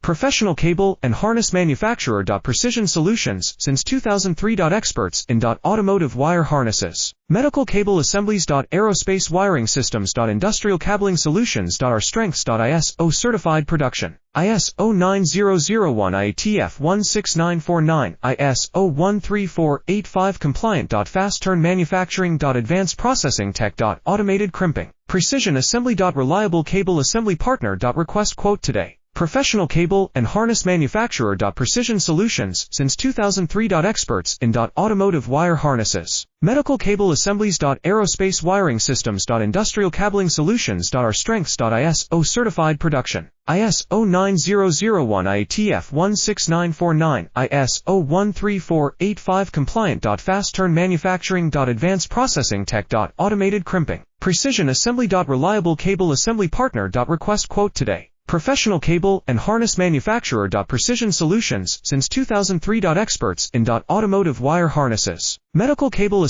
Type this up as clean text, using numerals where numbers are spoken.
Professional cable and harness manufacturer. Precision solutions since 2003. Experts in automotive wire harnesses, medical cable assemblies. Aerospace wiring systems. Industrial cabling solutions. Our strengths. ISO certified production. ISO 9001 IATF 16949, ISO 13485 compliant. Fast turn manufacturing. Advanced processing tech. Automated crimping, precision assembly. Reliable cable assembly partner. Request quote today. Professional cable and harness manufacturer. Precision solutions since 2003. Experts in automotive wire harnesses, medical cable assemblies. Aerospace wiring systems. Industrial cabling solutions. Our strengths. ISO certified production. ISO 9001 IATF 16949, ISO 13485 compliant. Fast turn manufacturing. Advanced processing tech. Automated crimping, precision assembly. Reliable cable assembly partner. Request quote today. Professional cable and harness manufacturer. Precision solutions since 2003. Experts in automotive wire harnesses, medical cable